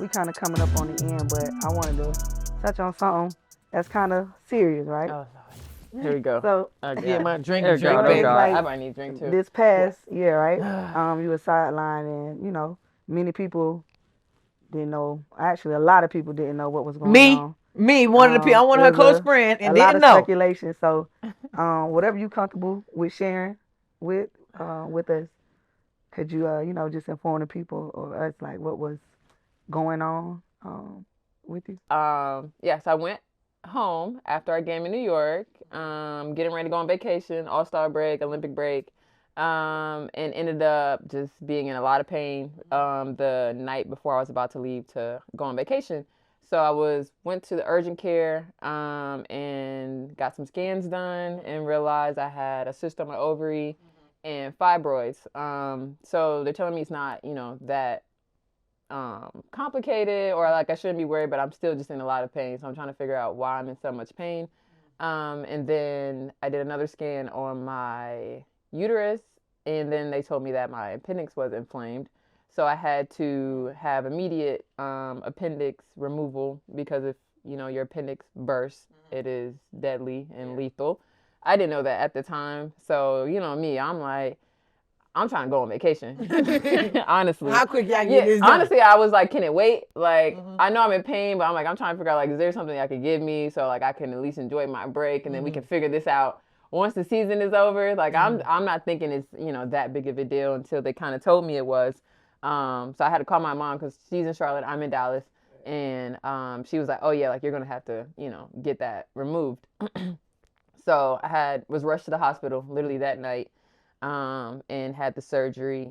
we kind of coming up on the end, but I wanted to touch on something that's kind of serious, right? Oh, Lord. Here we go. So, Get my There we go. drink, Oh, baby. God. like I might need a drink, too. this past year, right? You were sidelined, and many people didn't know. Actually, a lot of people didn't know what was going on. Me, one of the people. I want It her was close friend a and lot didn't of know. speculation. So, whatever you comfortable with sharing with us, could you just inform the people or us like what was going on with you? Yes, I went home after our game in New York, getting ready to go on vacation, All-Star break, Olympic break, and ended up just being in a lot of pain the night before I was about to leave to go on vacation. So went to the urgent care and got some scans done and realized I had a cyst on my ovary and fibroids. So they're telling me it's not, that complicated or like I shouldn't be worried, but I'm still just in a lot of pain. So I'm trying to figure out why I'm in so much pain. And then I did another scan on my uterus, and then they told me that my appendix was inflamed. So I had to have immediate appendix removal because if your appendix bursts, it is deadly and lethal. I didn't know that at the time. So me, I'm like, I'm trying to go on vacation. Honestly. How quick y'all get this done? Honestly, I was like, can it wait? Like, I know I'm in pain, but I'm trying to figure out, like, is there something I could give me so, like, I can at least enjoy my break and then we can figure this out once the season is over. Like, I'm not thinking it's, that big of a deal until they kind of told me it was. So I had to call my mom because she's in Charlotte, I'm in Dallas. And she was like, oh, yeah, like, you're going to have to, get that removed. So I was rushed to the hospital literally that night. And had the surgery.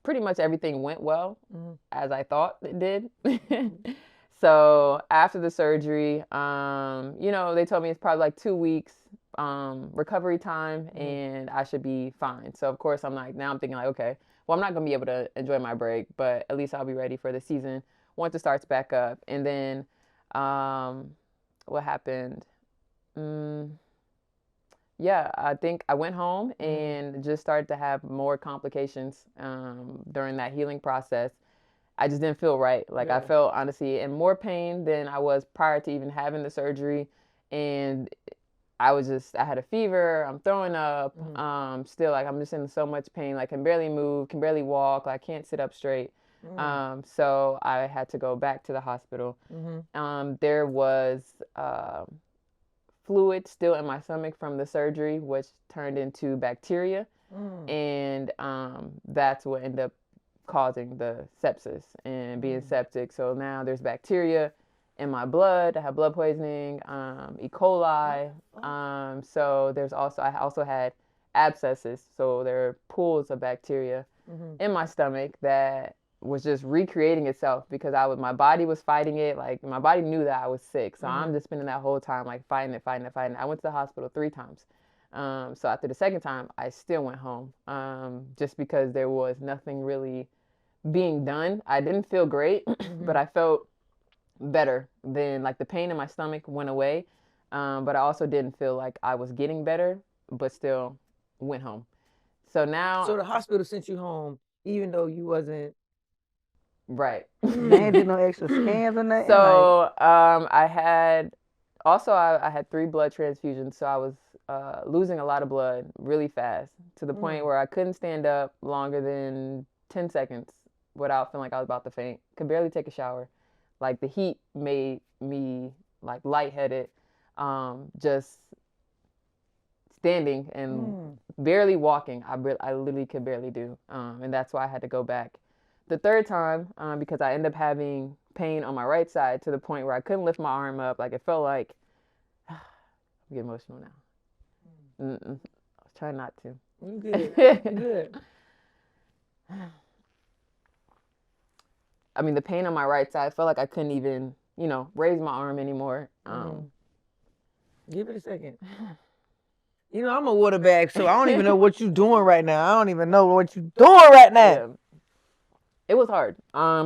Pretty much everything went well as I thought it did. So after the surgery, they told me it's probably like 2 weeks recovery time and I should be fine. So of course now I'm thinking like, okay, well, I'm not going to be able to enjoy my break, but at least I'll be ready for the season once it starts back up. And then what happened? Yeah, I think I went home and just started to have more complications during that healing process. I just didn't feel right. Like I felt honestly in more pain than I was prior to even having the surgery. And I had a fever, I'm throwing up, still like I'm just in so much pain, like can barely move, can barely walk, like can't sit up straight. So I had to go back to the hospital. There was fluid still in my stomach from the surgery, which turned into bacteria. And that's what ended up causing the sepsis and being septic. So now there's bacteria in my blood. I have blood poisoning, E. coli. So I also had abscesses. So there are pools of bacteria in my stomach that was just recreating itself because my body was fighting it. Like my body knew that I was sick. So I'm just spending that whole time like fighting it. I went to the hospital 3 times. So after the second time, I still went home just because there was nothing really being done. I didn't feel great, but I felt better than like the pain in my stomach went away. But I also didn't feel like I was getting better, but still went home. So now. So the hospital sent you home even though you wasn't. Right. They ain't did no extra scans or nothing. So I had 3 blood transfusions. So I was losing a lot of blood really fast to the point where I couldn't stand up longer than 10 seconds without feeling like I was about to faint. Could barely take a shower. Like the heat made me like lightheaded. Just standing and barely walking. I literally could barely do. And that's why I had to go back the third time because I ended up having pain on my right side to the point where I couldn't lift my arm up. Like it felt like I get emotional now. I was trying not to. You good. You good. I mean, the pain on my right side, I felt like I couldn't even, raise my arm anymore. Give it a second. I'm a water bag, so I don't even know what you're doing right now. I don't even know what you're doing right now. Yeah. It was hard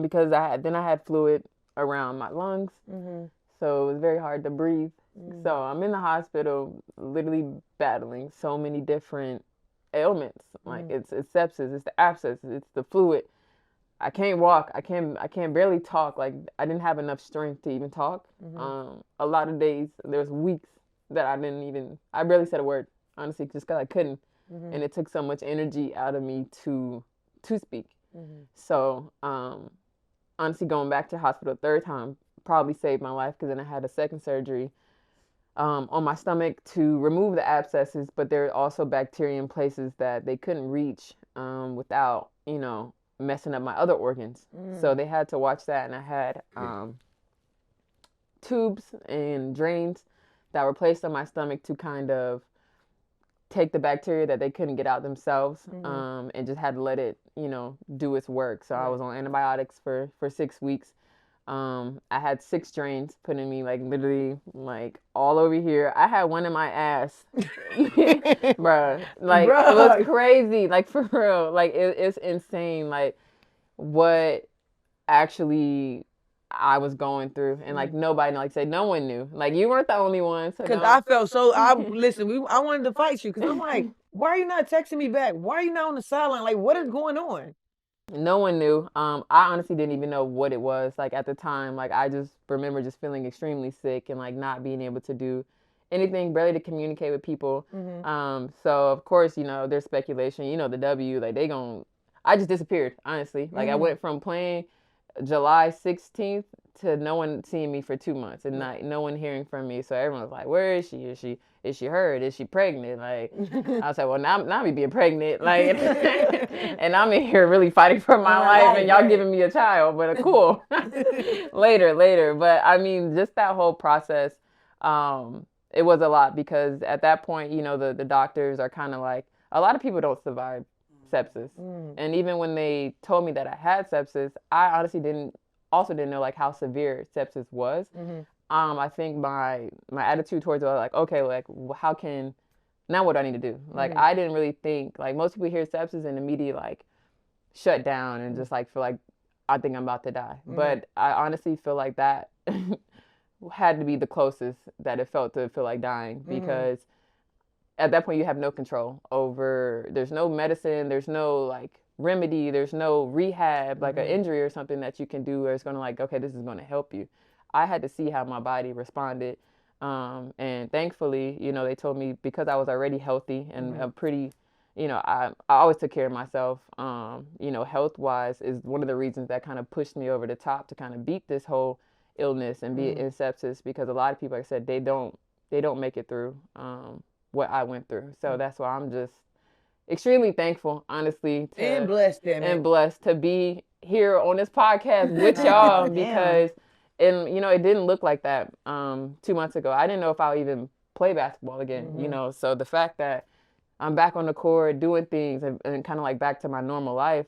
because I had fluid around my lungs, so it was very hard to breathe. So I'm in the hospital, literally battling so many different ailments. Like it's sepsis, it's the abscess, it's the fluid. I can't walk. I can't barely talk. Like I didn't have enough strength to even talk. A lot of days, there's weeks that I barely said a word, honestly, just because I couldn't. And it took so much energy out of me to speak. So, honestly, going back to the hospital a third time probably saved my life, because then I had a second surgery on my stomach to remove the abscesses, but there are also bacteria in places that they couldn't reach without, messing up my other organs. So they had to watch that, and I had tubes and drains that were placed on my stomach to kind of take the bacteria that they couldn't get out themselves, and just had to let it, do its work. So I was on antibiotics for 6 weeks. I had 6 drains put in me, like literally, like all over here. I had one in my ass, bruh. Like it was crazy, like for real. Like it's insane, like what actually I was going through, and like nobody, like say, no one knew. Like you weren't the only one. So because I felt so. I wanted to fight you because I'm like, why are you not texting me back? Why are you not on the sideline? Like, what is going on? No one knew. I honestly didn't even know what it was. Like at the time, like I just remember just feeling extremely sick and like not being able to do anything, barely to communicate with people. So of course, there's speculation. The W, like I just disappeared. Honestly, like I went from playing July 16th to no one seeing me for 2 months, and no one hearing from me. So everyone was like, "Where is she? Is she hurt? Is she pregnant?" Like I was like, "Well, now me being pregnant, like, and I'm in here really fighting for my life, and y'all giving me a child, but cool." later. But I mean, just that whole process, it was a lot, because at that point, the doctors are kind of like, a lot of people don't survive sepsis. And even when they told me that I had sepsis, I honestly didn't know like how severe sepsis was. I think my attitude towards it was like, okay, like now what do I need to do? Like I didn't really think, like most people hear sepsis and immediately like shut down and just like feel like I think I'm about to die. But I honestly feel like that had to be the closest that it felt to feel like dying, because at that point you have no control over, there's no medicine, there's no like remedy, there's no rehab, like an injury or something that you can do where it's going to like, okay, this is going to help you. I had to see how my body responded. And thankfully, they told me, because I was already healthy and a pretty, I always took care of myself. Health wise is one of the reasons that kind of pushed me over the top to kind of beat this whole illness and be in sepsis, because a lot of people, like I said, they don't make it through what I went through. So that's why I'm just extremely thankful, honestly, and blessed to be here on this podcast with y'all, because it didn't look like that 2 months ago. I didn't know if I'll even play basketball again, so the fact that I'm back on the court doing things and kind of like back to my normal life,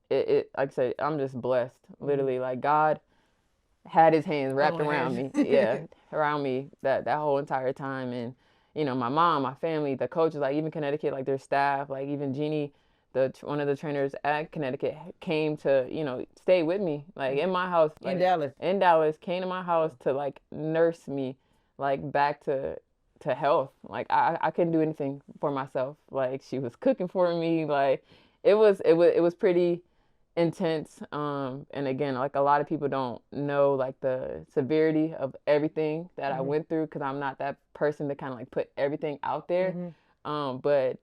it like I said, I'm just blessed, literally. Like God had his hands wrapped around me, around me that whole entire time. And my mom, my family, the coaches, like even Connecticut, like their staff, like even Jeannie, one of the trainers at Connecticut, came to stay with me, like in my house, like, in Dallas, came to my house to like nurse me like back to health. Like I couldn't do anything for myself. Like she was cooking for me. Like it was pretty intense. And again, like a lot of people don't know like the severity of everything that I went through, because I'm not that person to kind of like put everything out there. But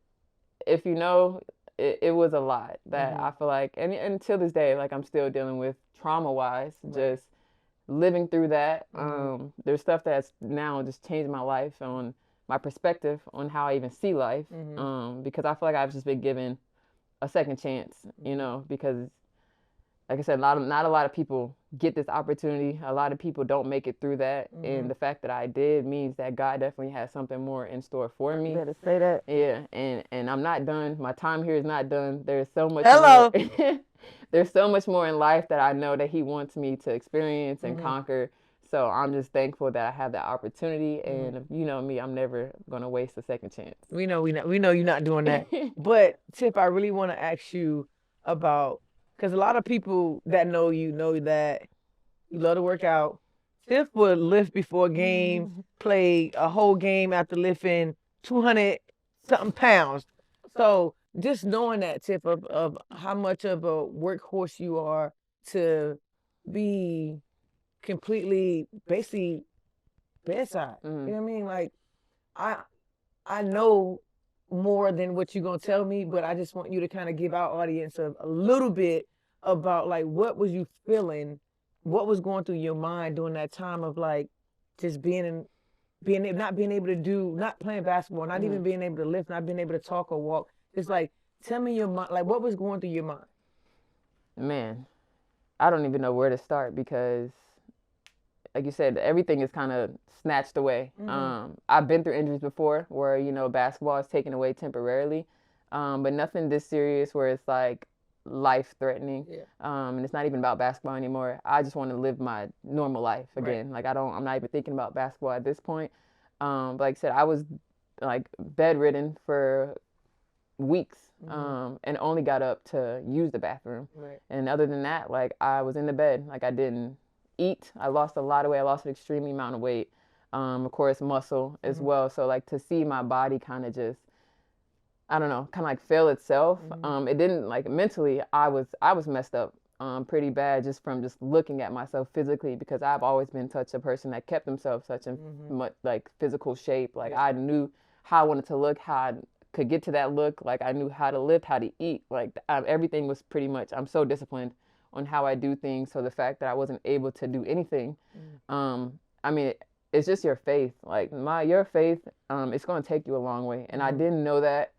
if it was a lot that I feel like, and until this day, like I'm still dealing with trauma wise, just living through that. There's stuff that's now just changed my life, on my perspective on how I even see life. Because I feel like I've just been given a second chance, because like I said, not a lot of people get this opportunity. A lot of people don't make it through that. And the fact that I did means that God definitely has something more in store for me. You better say that. Yeah. And I'm not done. My time here is not done. There's so much more. There's so much more in life that I know that he wants me to experience and conquer. So I'm just thankful that I have that opportunity. And you know me, I'm never going to waste a second chance. We know you're not doing that. But Tiff, I really want to ask you about, because a lot of people that know you know that you love to work out. Tiff would lift before a game, play a whole game after lifting 200 something pounds. So just knowing that, Tiff, of how much of a workhorse you are to be completely, basically, bedside. You know what I mean? Like, I know more than what you're gonna tell me, but I just want you to kind of give our audience a little bit about like what was you feeling, what was going through your mind during that time of like just not being able to do, not playing basketball, not even being able to lift, not being able to talk or walk. Just like tell me your mind, like what was going through your mind. Man, I don't even know where to start because, like you said, everything is kind of snatched away. I've been through injuries before where, basketball is taken away temporarily, but nothing this serious where it's like life threatening. Yeah. And it's not even about basketball anymore. I just want to live my normal life again. Right. Like I'm not even thinking about basketball at this point. But like I said, I was like bedridden for weeks, and only got up to use the bathroom. Right. And other than that, like I was in the bed, like I didn't eat. I lost a lot of weight. I lost an extreme amount of weight. Of course, muscle as well. So like to see my body kind of just, I don't know, kind of like fail itself. It didn't, like mentally, I was messed up pretty bad just from just looking at myself physically, because I've always been such a person that kept themselves such in much like physical shape. Like I knew how I wanted to look, how I could get to that look. Like I knew how to lift, how to eat. Like everything was pretty much, I'm so disciplined on how I do things. So the fact that I wasn't able to do anything, I mean, it's just your faith. Like your faith, it's going to take you a long way. And I didn't know that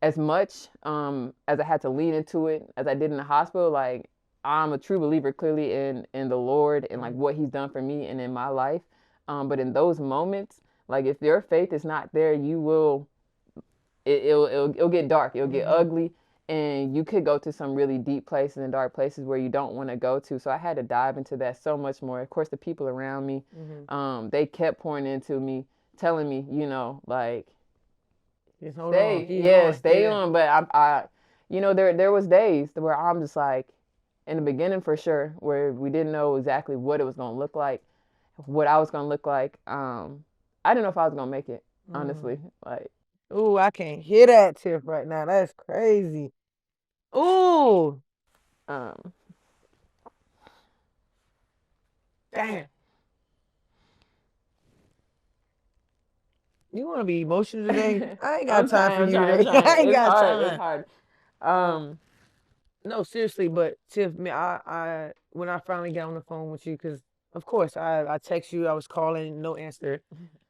as much as I had to lean into it as I did in the hospital. Like I'm a true believer clearly in the Lord and like what he's done for me and in my life. But in those moments, like if your faith is not there, you will, it'll get dark, it'll get ugly, and you could go to some really deep places and dark places where you don't want to go to. So I had to dive into that so much more. Of course, the people around me, they kept pouring into me, telling me, like, stay on. But I there was days where I'm just like, in the beginning for sure, where we didn't know exactly what it was gonna look like, what I was gonna look like. I didn't know if I was gonna make it, honestly. Like, ooh, I can't hear that, Tiff, right now. That's crazy. Ooh. Damn. You want to be emotional today? I ain't got time for you today. I ain't got time. It's hard. No, seriously, but Tiff, I when I finally got on the phone with you, because of course I text you, I was calling, no answer.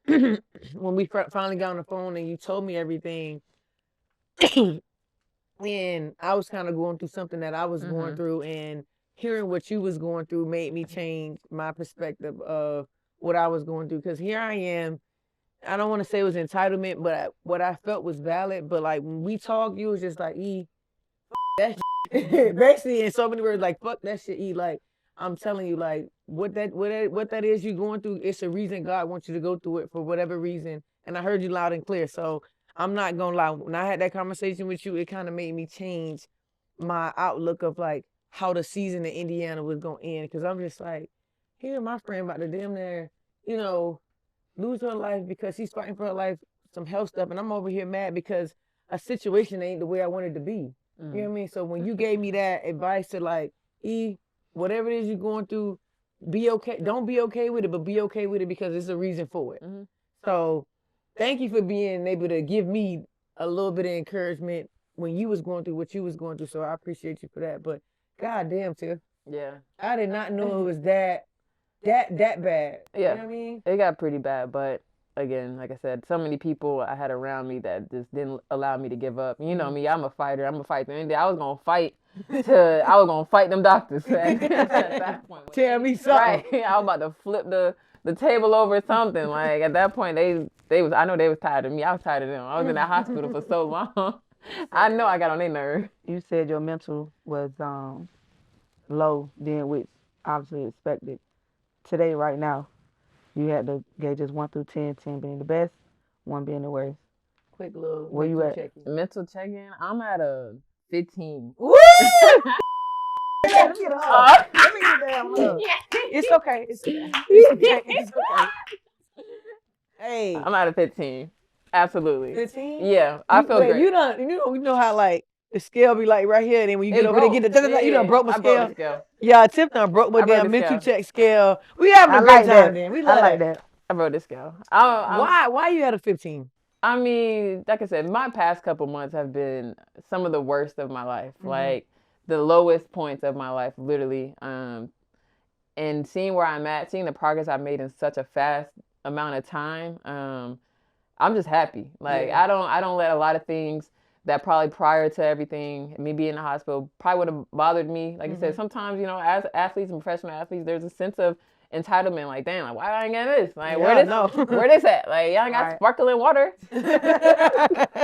When we finally got on the phone and you told me everything, and I was kind of going through something that I was going through, and hearing what you was going through made me change my perspective of what I was going through. Because here I am. I don't want to say it was entitlement, but what I felt was valid. But like when we talked, you was just like, that shit. Basically in so many words, like fuck that shit, like I'm telling you, like what that is you going through, it's a reason God wants you to go through it for whatever reason. And I heard you loud and clear. So I'm not gonna lie, when I had that conversation with you, it kind of made me change my outlook of like how the season in Indiana was gonna end. Because I'm just like, here my friend about to damn near, lose her life because she's fighting for her life, some health stuff, and I'm over here mad because a situation ain't the way I wanted to be. You know what I mean? So when you gave me that advice to like, whatever it is you're going through, be okay. Don't be okay with it, but be okay with it because there's a reason for it. So thank you for being able to give me a little bit of encouragement when you was going through what you was going through. So I appreciate you for that. But goddamn, Tiff. Yeah. I did not know it was that bad. Yeah. You know what I mean? It got pretty bad, but again, like I said, so many people I had around me that just didn't allow me to give up. You know me, I'm a fighter. I'm a fighter. Any day I was gonna fight them doctors at that point. Tell me something. Right. I was about to flip the table over something. Like at that point I know they was tired of me. I was tired of them. I was in that hospital for so long. I know I got on their nerve. You said your mental was low then, which obviously expected. Today, right now, you had the gauges 1 through 10, 10 being the best, 1 being the worst. Quick little where you at? Mental check-in, I'm at a 15. Woo! Let me get a hug. Let me get a damn hug. It's okay. It's okay. Hey. I'm at a 15. Absolutely. 15? Yeah, I feel great. You know how like the scale be like right here, and then when you get over there, get the you done broke my I scale. broke the scale. Yeah, Tiff done broke my I broke damn the mental scale. check scale. We having I a great like time that. then. We I love like that. that. I broke the scale. Why you had a 15? I mean, like I said, my past couple months have been some of the worst of my life. Like the lowest points of my life, literally. And seeing where I'm at, seeing the progress I've made in such a fast amount of time, I'm just happy. Like I don't let a lot of things that probably prior to everything, me being in the hospital, probably would have bothered me. Like I said, sometimes, you know, as athletes and professional athletes, there's a sense of entitlement. Like, damn, like why I ain't getting this? Like where this at? Like y'all ain't got sparkling water.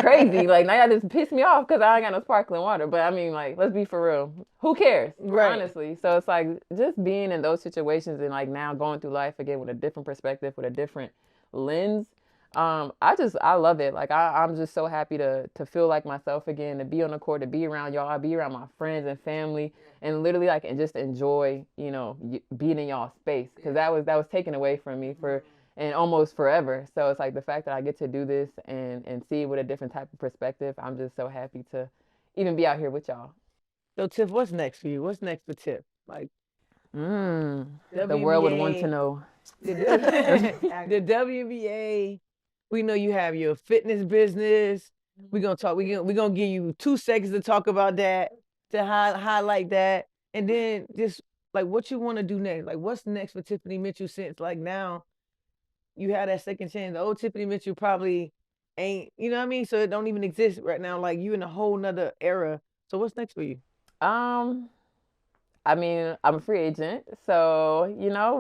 Crazy. Like now y'all just piss me off because I ain't got no sparkling water. But I mean, like, let's be for real. Who cares? Right. Honestly. So it's like just being in those situations and like now going through life again with a different perspective, with a different lens. I love it. Like I'm just so happy to feel like myself again, to be on the court, to be around y'all, be around my friends and family, and literally like and just enjoy, you know, being in y'all space, because that was taken away from me for and almost forever. So it's like the fact that I get to do this and see it with a different type of perspective. I'm just so happy to even be out here with y'all. So Tiff, what's next for you? What's next for Tiff? Like the world would want to know. The WNBA. We know you have your fitness business. We're gonna talk. We're gonna give you 2 seconds to talk about that, to highlight that, and then just like what you want to do next. Like what's next for Tiffany Mitchell, since like now you had that second chance. The old Tiffany Mitchell probably ain't, you know what I mean? So it don't even exist right now. Like you in a whole nother era. So what's next for you? I mean, I'm a free agent, so you know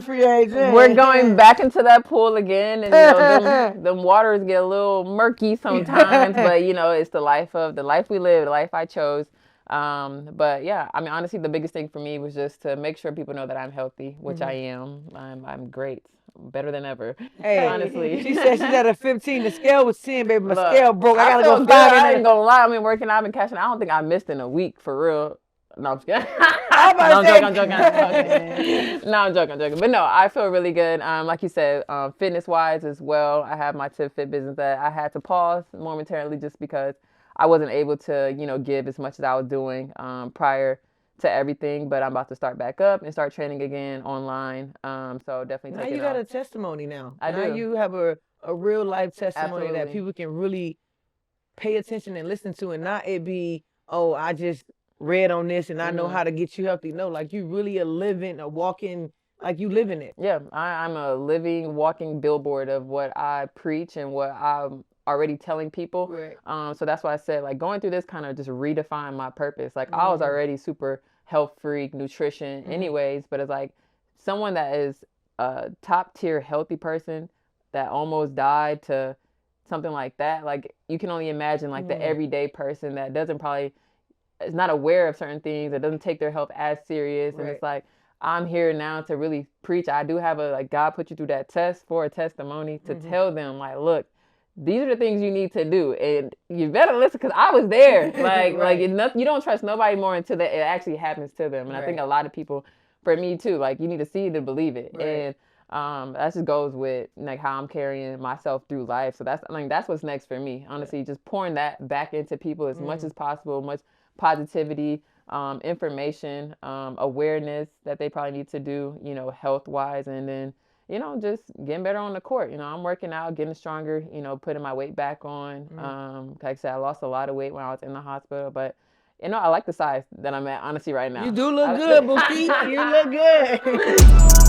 Free agent. We're going back into that pool again, and you know, them waters get a little murky sometimes. But you know, it's the life we live, the life I chose. But yeah, I mean, honestly, the biggest thing for me was just to make sure people know that I'm healthy, which I am. I'm great, better than ever. Hey, honestly, she said she's at a 15. The scale was 10, baby. My Look, scale broke. I gotta feel go good. 5. I ain't gonna lie. I've been working. I've been cashing. I don't think I missed in a week for real. No, I'm just kidding. I'm joking. No, I'm joking. But no, I feel really good. Like you said, fitness-wise as well. I have my Tip Fit business that I had to pause momentarily just because I wasn't able to, you know, give as much as I was doing prior to everything. But I'm about to start back up and start training again online. So definitely Now take it you got off. a testimony now. I now do. you have a real life testimony that Absolutely. people can really pay attention and listen to, and not it be, oh, I just read on this and I know how to get you healthy. No, like you really a walking, like you living it. Yeah, I'm a living, walking billboard of what I preach and what I'm already telling people. Right. So that's why I said, like, going through this kind of just redefined my purpose. Like, I was already super health freak, nutrition anyways, but it's like someone that is a top tier healthy person that almost died to something like that. Like, you can only imagine like the everyday person that doesn't probably is not aware of certain things, that doesn't take their health as serious. And it's like, I'm here now to really preach. I do have like, God put you through that test for a testimony to tell them, like, look, these are the things you need to do, and you better listen, because I was there. Like you don't trust nobody more until it actually happens to them. And I think a lot of people, for me too, like, you need to see it to believe it. And that just goes with like how I'm carrying myself through life. So that's what's next for me. Honestly, just pouring that back into people as much as possible, much positivity, information, awareness that they probably need to do, you know, health wise, and then, you know, just getting better on the court. You know, I'm working out, getting stronger, you know, putting my weight back on. Like I said, I lost a lot of weight when I was in the hospital, but you know, I like the size that I'm at, honestly, right now. You do look good, Bookie. You look good.